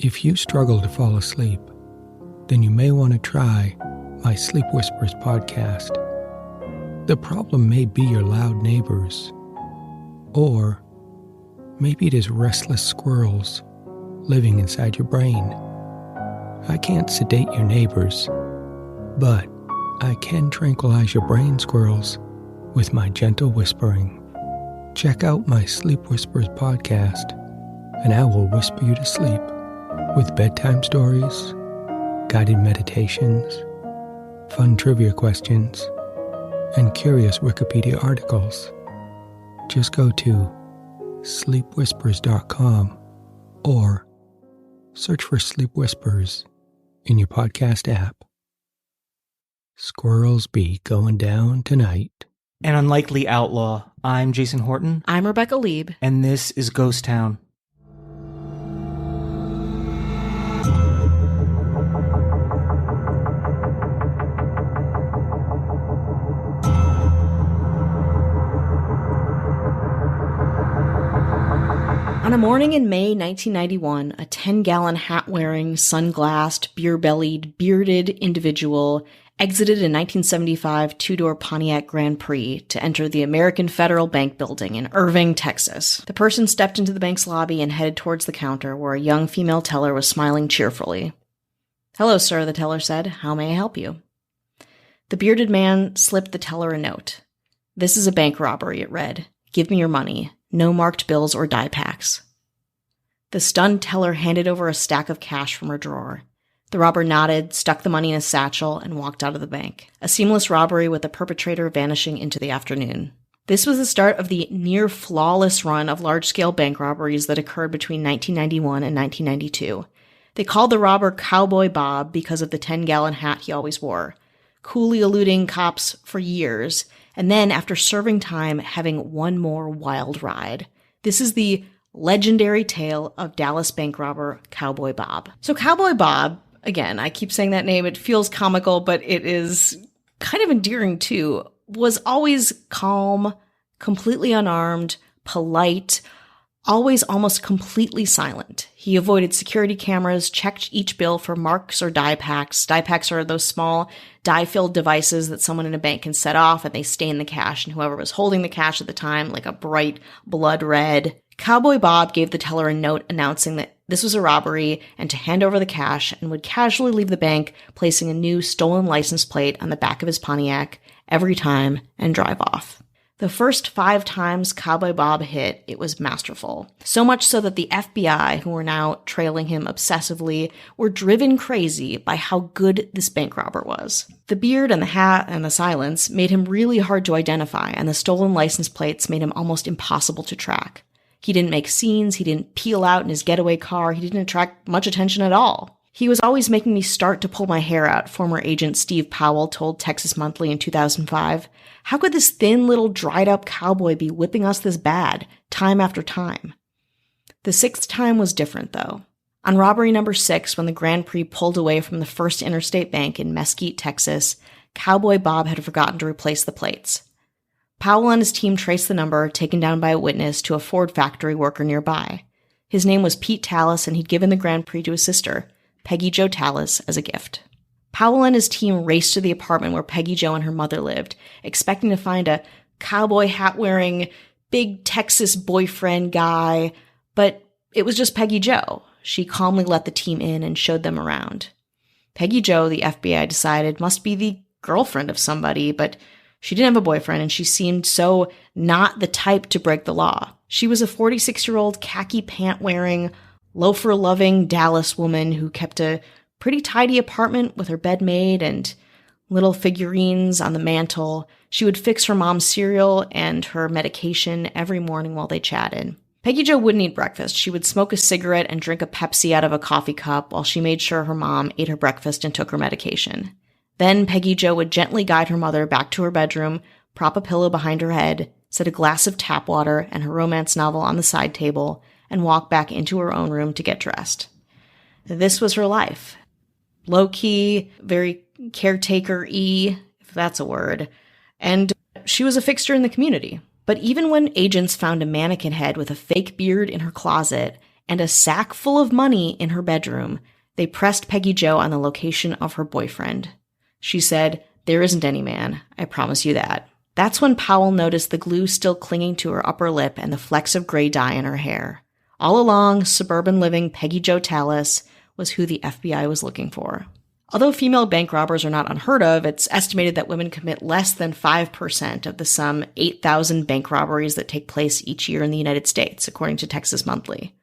If you struggle to fall asleep, then you may want to try my Sleep Whispers podcast. The problem may be your loud neighbors, or maybe it is restless squirrels living inside your brain. I can't sedate your neighbors, but I can tranquilize your brain squirrels with my gentle whispering. Check out my Sleep Whispers podcast, and I will whisper you to sleep with bedtime stories, guided meditations, fun trivia questions, and curious Wikipedia articles. Just go to sleepwhispers.com or search for Sleep Whispers in your podcast app. Squirrels be going down tonight. An Unlikely Outlaw. I'm Jason Horton. I'm Rebecca Lieb. And this is Ghost Town. On a morning in May 1991, a 10-gallon hat-wearing, sun-glassed, beer-bellied, bearded individual exited a 1975 two-door Pontiac Grand Prix to enter the American Federal Bank building in Irving, Texas. The person stepped into the bank's lobby and headed towards the counter, where a young female teller was smiling cheerfully. "Hello, sir," the teller said. "How may I help you?" The bearded man slipped the teller a note. "This is a bank robbery," it read. "Give me your money. No marked bills or die packs." The stunned teller handed over a stack of cash from her drawer. The robber nodded, stuck the money in a satchel, and walked out of the bank. A seamless robbery with the perpetrator vanishing into the afternoon. This was the start of the near-flawless run of large-scale bank robberies that occurred between 1991 and 1992. They called the robber Cowboy Bob because of the 10-gallon hat he always wore, coolly eluding cops for years, and then, after serving time, having one more wild ride. This is the legendary tale of Dallas bank robber Cowboy Bob. So Cowboy Bob, again, I keep saying that name, it feels comical, but it is kind of endearing too, was always calm, completely unarmed, polite, always almost completely silent. He avoided security cameras, checked each bill for marks or die packs. Die packs are those small dye-filled devices that someone in a bank can set off, and they stain the cash, and whoever was holding the cash at the time, like a bright blood red. Cowboy Bob gave the teller a note announcing that this was a robbery and to hand over the cash, and would casually leave the bank, placing a new stolen license plate on the back of his Pontiac every time and drive off. The first 5 times Cowboy Bob hit, it was masterful. So much so that the FBI, who were now trailing him obsessively, were driven crazy by how good this bank robber was. The beard and the hat and the silence made him really hard to identify, and the stolen license plates made him almost impossible to track. He didn't make scenes, he didn't peel out in his getaway car, he didn't attract much attention at all. He was always making me start to pull my hair out, former agent Steve Powell told Texas Monthly in 2005. How could this thin little dried-up cowboy be whipping us this bad, time after time? The 6th time was different, though. On robbery number 6, when the Grand Prix pulled away from the First Interstate Bank in Mesquite, Texas, Cowboy Bob had forgotten to replace the plates. Powell and his team traced the number, taken down by a witness, to a Ford factory worker nearby. His name was Pete Tallis, and he'd given the Grand Prix to his sister, Peggy Jo Tallis, as a gift. Powell and his team raced to the apartment where Peggy Jo and her mother lived, expecting to find a cowboy hat-wearing, big Texas boyfriend guy, but it was just Peggy Jo. She calmly let the team in and showed them around. Peggy Jo, the FBI decided, must be the girlfriend of somebody, but she didn't have a boyfriend, and she seemed so not the type to break the law. She was a 46-year-old khaki pant-wearing, loafer-loving Dallas woman who kept a pretty tidy apartment with her bed made and little figurines on the mantle. She would fix her mom's cereal and her medication every morning while they chatted. Peggy Jo wouldn't eat breakfast. She would smoke a cigarette and drink a Pepsi out of a coffee cup while she made sure her mom ate her breakfast and took her medication. Then Peggy Jo would gently guide her mother back to her bedroom, prop a pillow behind her head, set a glass of tap water and her romance novel on the side table, and walk back into her own room to get dressed. This was her life. Low-key, very caretaker-y, if that's a word, and she was a fixture in the community. But even when agents found a mannequin head with a fake beard in her closet and a sack full of money in her bedroom, they pressed Peggy Jo on the location of her boyfriend. She said, "There isn't any man, I promise you that." That's when Powell noticed the glue still clinging to her upper lip and the flecks of gray dye in her hair. All along, suburban living Peggy Jo Tallis was who the FBI was looking for. Although female bank robbers are not unheard of, it's estimated that women commit less than 5% of the some 8,000 bank robberies that take place each year in the United States, according to Texas Monthly.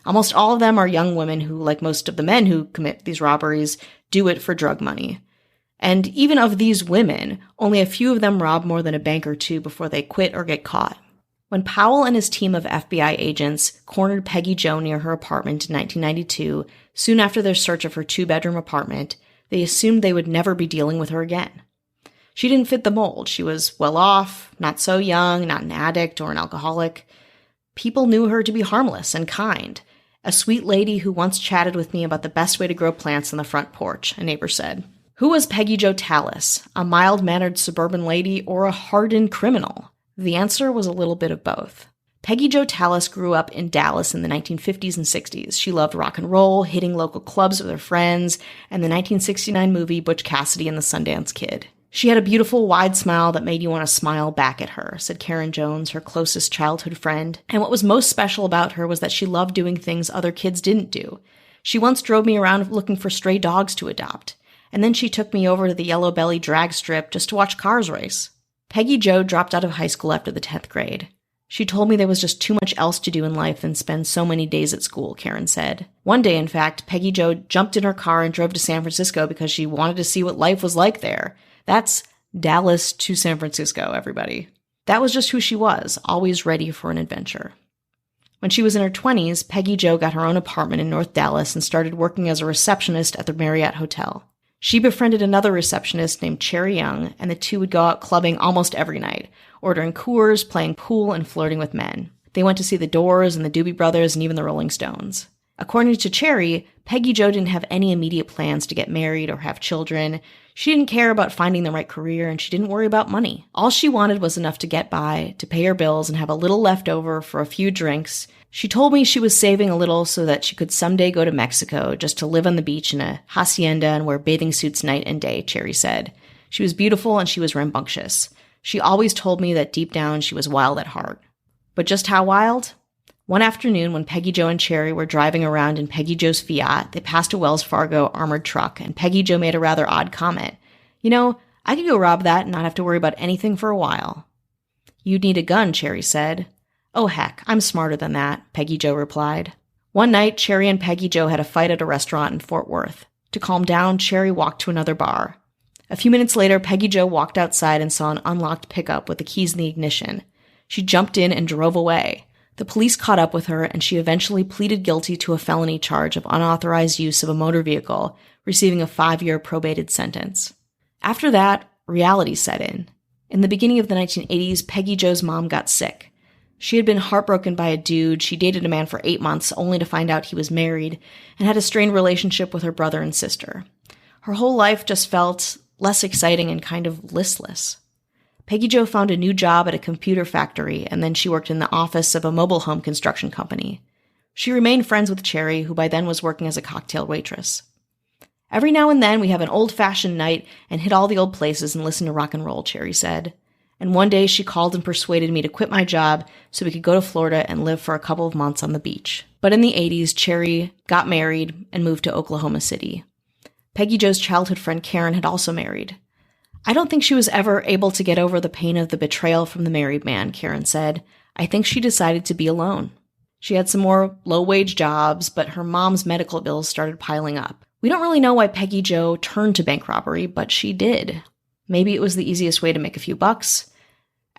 Almost all of them are young women who, like most of the men who commit these robberies, do it for drug money. And even of these women, only a few of them rob more than a bank or two before they quit or get caught. When Powell and his team of FBI agents cornered Peggy Jo near her apartment in 1992, soon after their search of her two-bedroom apartment, they assumed they would never be dealing with her again. She didn't fit the mold. She was well off, not so young, not an addict or an alcoholic. People knew her to be harmless and kind. "A sweet lady who once chatted with me about the best way to grow plants on the front porch," a neighbor said. Who was Peggy Jo Tallis? A mild-mannered suburban lady or a hardened criminal? The answer was a little bit of both. Peggy Jo Tallis grew up in Dallas in the 1950s and 60s. She loved rock and roll, hitting local clubs with her friends, and the 1969 movie Butch Cassidy and the Sundance Kid. "She had a beautiful, wide smile that made you want to smile back at her," said Karen Jones, her closest childhood friend. "And what was most special about her was that she loved doing things other kids didn't do. She once drove me around looking for stray dogs to adopt. And then she took me over to the Yellow Belly drag strip just to watch cars race." Peggy Jo dropped out of high school after the 10th grade. "She told me there was just too much else to do in life than spend so many days at school," Karen said. One day, in fact, Peggy Jo jumped in her car and drove to San Francisco because she wanted to see what life was like there. That's Dallas to San Francisco, everybody. That was just who she was, always ready for an adventure. When she was in her 20s, Peggy Jo got her own apartment in North Dallas and started working as a receptionist at the Marriott Hotel. She befriended another receptionist named Cherry Young, and the two would go out clubbing almost every night, ordering Coors, playing pool, and flirting with men. They went to see the Doors and the Doobie Brothers and even the Rolling Stones. According to Cherry, Peggy Jo didn't have any immediate plans to get married or have children. She didn't care about finding the right career, and she didn't worry about money. All she wanted was enough to get by, to pay her bills, and have a little left over for a few drinks. She told me she was saving a little so that she could someday go to Mexico just to live on the beach in a hacienda and wear bathing suits night and day, Cherry said. She was beautiful and she was rambunctious. She always told me that deep down she was wild at heart. But just how wild? One afternoon when Peggy Jo and Cherry were driving around in Peggy Jo's Fiat, they passed a Wells Fargo armored truck, and Peggy Jo made a rather odd comment. "You know, I could go rob that and not have to worry about anything for a while." "You'd need a gun," Cherry said. "Oh heck, I'm smarter than that," Peggy Jo replied. One night, Cherry and Peggy Jo had a fight at a restaurant in Fort Worth. To calm down, Cherry walked to another bar. A few minutes later, Peggy Jo walked outside and saw an unlocked pickup with the keys in the ignition. She jumped in and drove away. The police caught up with her, and she eventually pleaded guilty to a felony charge of unauthorized use of a motor vehicle, receiving a 5-year probated sentence. After that, reality set in. In the beginning of the 1980s, Peggy Jo's mom got sick. She had been heartbroken by a dude. She dated a man for 8 months, only to find out he was married, and had a strained relationship with her brother and sister. Her whole life just felt less exciting and kind of listless. Peggy Jo found a new job at a computer factory, and then she worked in the office of a mobile home construction company. She remained friends with Cherry, who by then was working as a cocktail waitress. "Every now and then we have an old-fashioned night and hit all the old places and listen to rock and roll," Cherry said. And one day she called and persuaded me to quit my job so we could go to Florida and live for a couple of months on the beach. But in the 80s, Cherry got married and moved to Oklahoma City. Peggy Jo's childhood friend Karen had also married. "I don't think she was ever able to get over the pain of the betrayal from the married man," Karen said. "I think she decided to be alone." She had some more low-wage jobs, but her mom's medical bills started piling up. We don't really know why Peggy Jo turned to bank robbery, but she did. Maybe it was the easiest way to make a few bucks.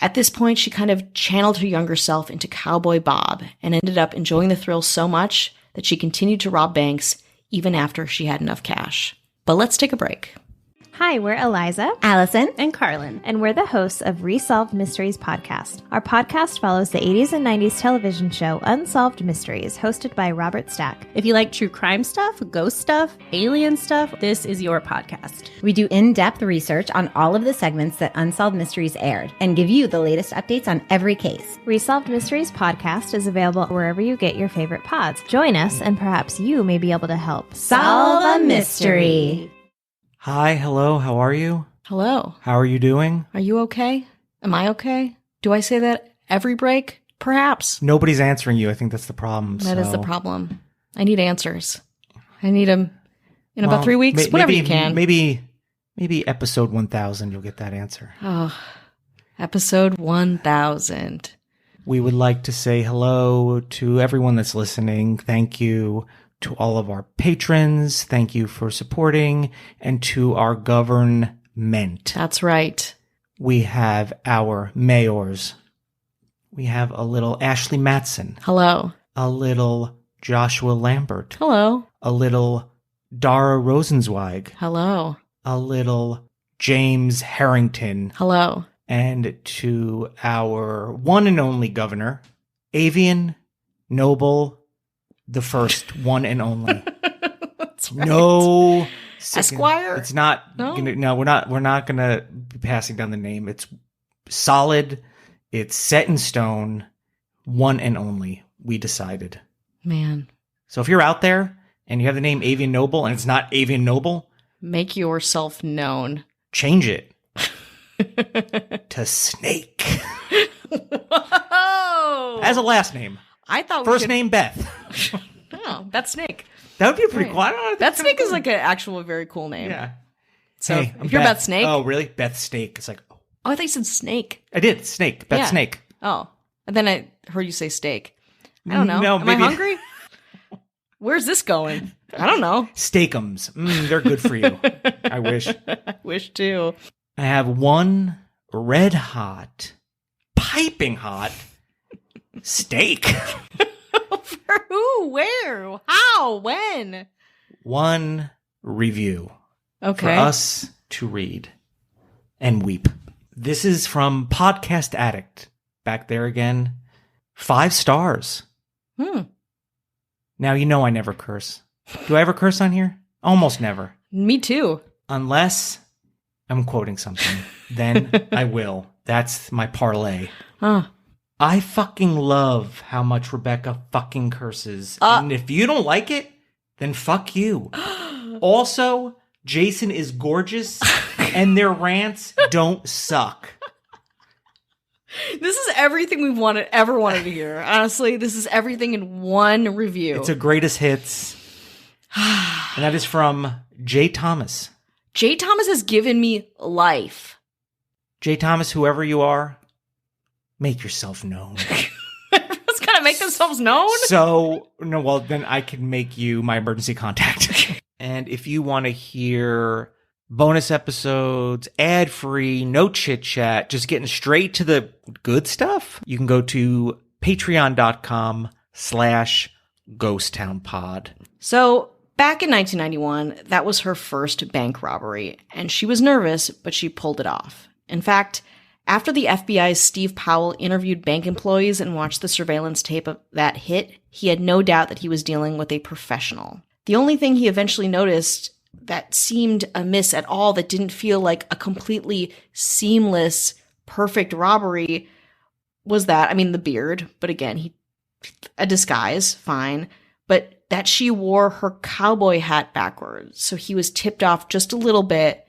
At this point, she kind of channeled her younger self into Cowboy Bob and ended up enjoying the thrill so much that she continued to rob banks even after she had enough cash. But let's take a break. Hi, we're Eliza, Allison, and Carlin, and we're the hosts of Resolved Mysteries podcast. Our podcast follows the 80s and 90s television show Unsolved Mysteries, hosted by Robert Stack. If you like true crime stuff, ghost stuff, alien stuff, this is your podcast. we do in-depth research on all of the segments that Unsolved Mysteries aired and give you the latest updates on every case. Resolved Mysteries podcast is available wherever you get your favorite pods. Join us, and perhaps you may be able to help Solve a mystery. Hi, hello, how are you? Hello. How are you doing? Are you okay? Am I okay? Do I say that every break? Perhaps. Nobody's answering you. I think that's the problem. That is the problem. I need answers. I need them in about 3 weeks, whenever you can. Maybe episode 1000 you'll get that answer. Oh, episode 1000. We would like to say hello to everyone that's listening. Thank you to all of our patrons. Thank you for supporting. And to our government. That's right. We have our mayors. We have a little Ashley Matson. Hello. A little Joshua Lambert. Hello. A little Dara Rosenzweig. Hello. A little James Harrington. Hello. And to our one and only governor, Avian Noble the first, one and only. That's right. No Esquire? It's not. No? We're not gonna be passing down the name. It's solid. It's set in stone. One and only. We decided. Man, So if you're out there and you have the name Avian Noble and it's not Avian Noble, make yourself known. change it to Snake Whoa! as a last name. I thought First name Beth. Oh, that's Snake. That would be a pretty Right. cool. I don't know, That Snake is like an actual very cool name. Yeah. So Hey, if you're Beth. about Snake, Oh, really? Beth Snake. It's like, oh, I thought you said Snake. I did. Snake. Beth Yeah. Snake. Oh, and then I heard you say steak. I don't know. No, Am maybe- I hungry? Where's this going? I don't know. Steakums. They're good for you. I wish. I wish too. I have one red hot, piping hot steak. For who? Where? How? When? One review Okay. for us to read and weep. This is from Podcast Addict. Back there again. 5 stars. Now, you know I never curse. Do I ever curse on here? Almost never. Me too. Unless I'm quoting something. Then I will. That's my parlay. Huh. I fucking love how much Rebecca fucking curses. And if you don't like it, then fuck you. Also, Jason is gorgeous and their rants don't suck. This is everything we've ever wanted to hear. Honestly, this is everything in one review. It's a greatest hits. And that is from Jay Thomas. Jay Thomas has given me life. Jay Thomas, whoever you are, make yourself known. Everyone's gotta make themselves known. So, no, well, then I can make you my emergency contact. And if you want to hear bonus episodes, ad-free, no chit-chat, just getting straight to the good stuff, you can go to patreon.com/ghosttownpod. So, back in 1991, that was her first bank robbery, and she was nervous, but she pulled it off. In fact, after the FBI's Steve Powell interviewed bank employees and watched the surveillance tape of that hit, he had no doubt that he was dealing with a professional. The only thing he eventually noticed that seemed amiss at all, that didn't feel like a completely seamless, perfect robbery, was that, the beard, but again, a disguise, fine, but that she wore her cowboy hat backwards, so he was tipped off just a little bit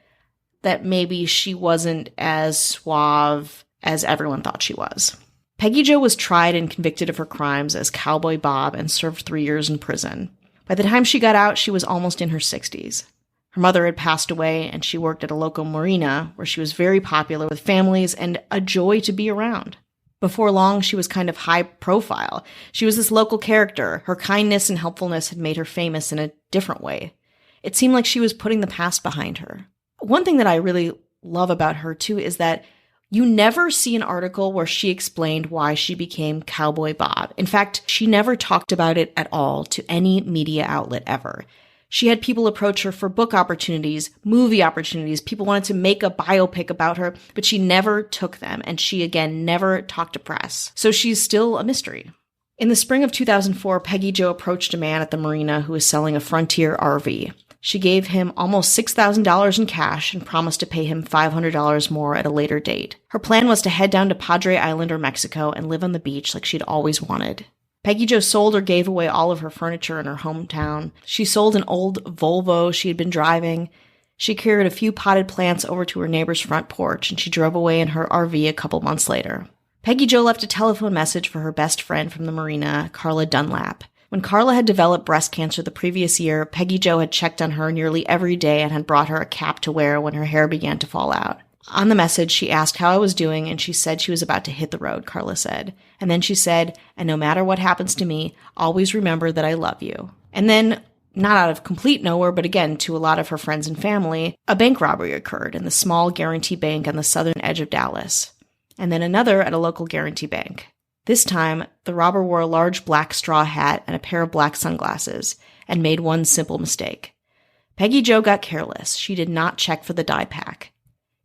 that maybe she wasn't as suave as everyone thought she was. Peggy Jo was tried and convicted of her crimes as Cowboy Bob and served 3 years in prison. By the time she got out, she was almost in her 60s. Her mother had passed away, and she worked at a local marina where she was very popular with families and a joy to be around. Before long, she was kind of high profile. She was this local character. Her kindness and helpfulness had made her famous in a different way. It seemed like she was putting the past behind her. One thing that I really love about her, too, is that you never see an article where she explained why she became Cowboy Bob. In fact, she never talked about it at all to any media outlet ever. She had people approach her for book opportunities, movie opportunities. People wanted to make a biopic about her, but she never took them. And she, again, never talked to press. So she's still a mystery. In the spring of 2004, Peggy Jo approached a man at the marina who was selling a Frontier RV. She gave him almost $6,000 in cash and promised to pay him $500 more at a later date. Her plan was to head down to Padre Island or Mexico and live on the beach like she'd always wanted. Peggy Jo sold or gave away all of her furniture in her hometown. She sold an old Volvo she had been driving. She carried a few potted plants over to her neighbor's front porch, and she drove away in her RV a couple months later. Peggy Jo left a telephone message for her best friend from the marina, Carla Dunlap. When Carla had developed breast cancer the previous year, Peggy Jo had checked on her nearly every day and had brought her a cap to wear when her hair began to fall out. On the message, she asked how I was doing, and she said she was about to hit the road, Carla said. And then she said, and no matter what happens to me, always remember that I love you. And then, not out of complete nowhere, but again to a lot of her friends and family, a bank robbery occurred in the small Guarantee Bank on the southern edge of Dallas. And then another at a local Guarantee Bank. This time, the robber wore a large black straw hat and a pair of black sunglasses, and made one simple mistake. Peggy Jo got careless. She did not check for the dye pack.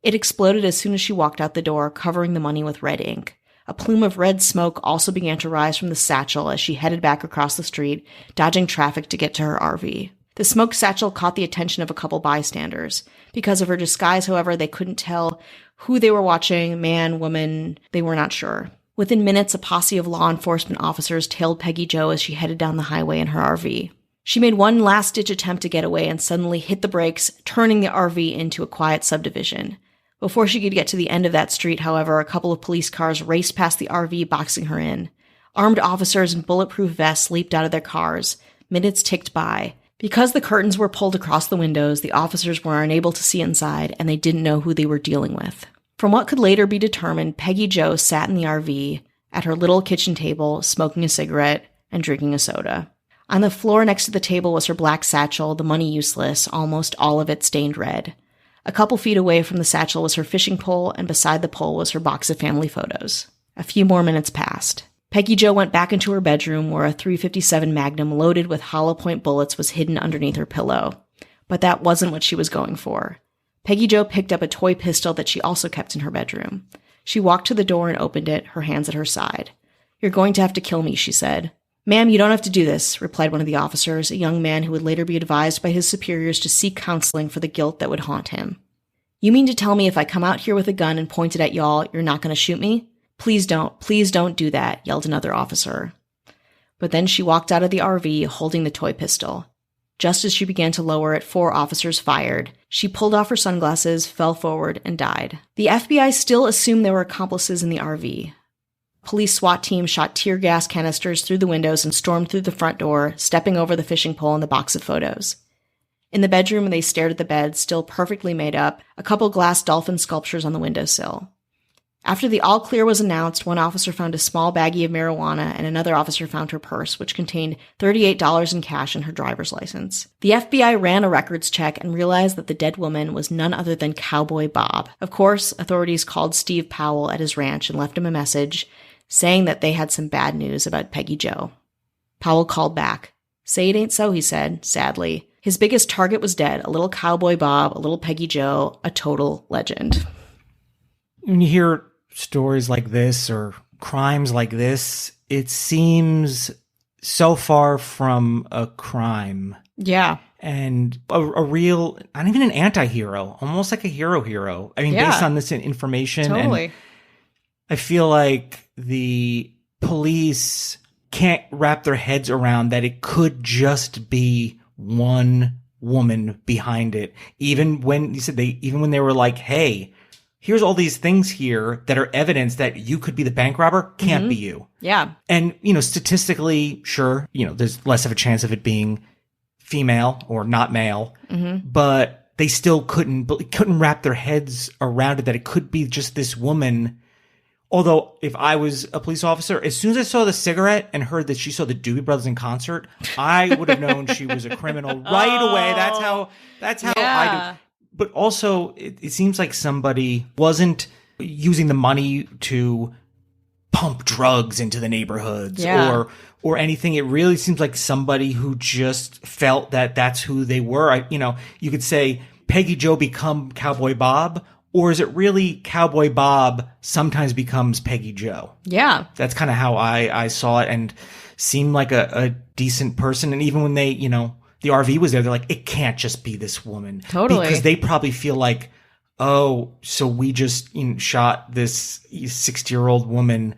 It exploded as soon as she walked out the door, covering the money with red ink. A plume of red smoke also began to rise from the satchel as she headed back across the street, dodging traffic to get to her RV. The smoke satchel caught the attention of a couple bystanders. Because of her disguise, however, they couldn't tell who they were watching, man, woman, they were not sure. Within minutes, a posse of law enforcement officers tailed Peggy Jo as she headed down the highway in her RV. She made one last-ditch attempt to get away and suddenly hit the brakes, turning the RV into a quiet subdivision. Before she could get to the end of that street, however, a couple of police cars raced past the RV, boxing her in. Armed officers in bulletproof vests leaped out of their cars. Minutes ticked by. Because the curtains were pulled across the windows, the officers were unable to see inside, and they didn't know who they were dealing with. From what could later be determined, Peggy Jo sat in the RV at her little kitchen table, smoking a cigarette and drinking a soda. On the floor next to the table was her black satchel, the money useless, almost all of it stained red. A couple feet away from the satchel was her fishing pole, and beside the pole was her box of family photos. A few more minutes passed. Peggy Jo went back into her bedroom where a .357 Magnum loaded with hollow point bullets was hidden underneath her pillow. But that wasn't what she was going for. Peggy Jo picked up a toy pistol that she also kept in her bedroom. She walked to the door and opened it, her hands at her side. "You're going to have to kill me," she said. "Ma'am, you don't have to do this," replied one of the officers, a young man who would later be advised by his superiors to seek counseling for the guilt that would haunt him. "You mean to tell me if I come out here with a gun and point it at y'all, you're not going to shoot me?" Please don't do that," yelled another officer. But then she walked out of the RV holding the toy pistol. Just as she began to lower it, 4 officers fired. She pulled off her sunglasses, fell forward, and died. The FBI still assumed there were accomplices in the RV. Police SWAT team shot tear gas canisters through the windows and stormed through the front door, stepping over the fishing pole and the box of photos. In the bedroom, they stared at the bed, still perfectly made up, a couple glass dolphin sculptures on the windowsill. After the all clear was announced, one officer found a small baggie of marijuana and another officer found her purse, which contained $38 in cash and her driver's license. The FBI ran a records check and realized that the dead woman was none other than Cowboy Bob. Of course, authorities called Steve Powell at his ranch and left him a message saying that they had some bad news about Peggy Jo. Powell called back. "Say it ain't so," he said, sadly. His biggest target was dead, a little Cowboy Bob, a little Peggy Jo, a total legend. When you hear stories like this or crimes like this, it seems so far from a crime. Yeah. And a real, not even an anti-hero, almost like a hero. I mean, based on this information. Totally. And I feel like the police can't wrap their heads around that it could just be one woman behind it. Even when they were like, "Hey, here's all these things here that are evidence that you could be the bank robber," can't be you. Yeah. And, statistically, sure, there's less of a chance of it being female or not male, but they still couldn't wrap their heads around it that it could be just this woman. Although if I was a police officer, as soon as I saw the cigarette and heard that she saw the Doobie Brothers in concert, I would have known she was a criminal right away. That's how I do. But also, it seems like somebody wasn't using the money to pump drugs into the neighborhoods Yeah. or anything. It really seems like somebody who just felt that that's who they were. You could say Peggy Joe become Cowboy Bob, or is it really Cowboy Bob sometimes becomes Peggy Joe? Yeah. That's kind of how I saw it, and seemed like a decent person. And even when they, the RV was there, they're like, it can't just be this woman. Totally. Because they probably feel like, oh, so we just shot this 60-year-old woman.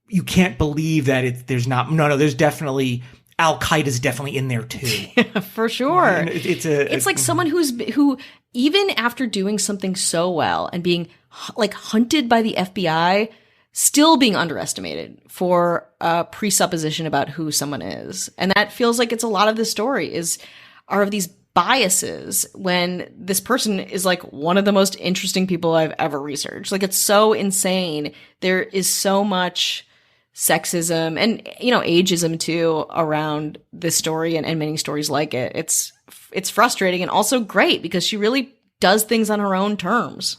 You can't believe that there's not, no, there's definitely, Al-Qaeda's definitely in there too. For sure. It's like someone who even after doing something so well and being like hunted by the FBI, still being underestimated for a presupposition about who someone is. And that feels like it's a lot of the story are of these biases when this person is like one of the most interesting people I've ever researched. Like, it's so insane. There is so much sexism and, ageism too around this story and many stories like it. It's frustrating and also great because she really does things on her own terms.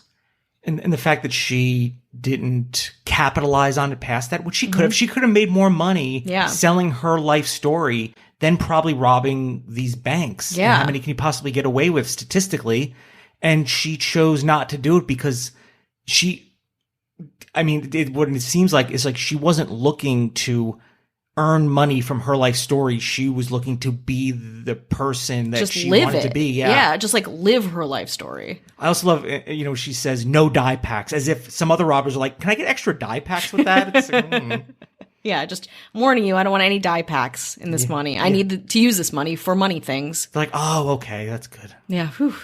And the fact that she didn't capitalize on it past that, which she could have. She could have made more money selling her life story than probably robbing these banks. Yeah. And how many can you possibly get away with statistically? And she chose not to do it because what it seems like is like she wasn't looking to earn money from her life story. She was looking to be the person that she wanted to be. Yeah, just like live her life story. I also love, she says no dye packs, as if some other robbers are like, can I get extra dye packs with that? It's like, Yeah, just warning you, I don't want any dye packs in this money. I need to use this money for money things. They're like, oh, okay, that's good. Yeah, whew.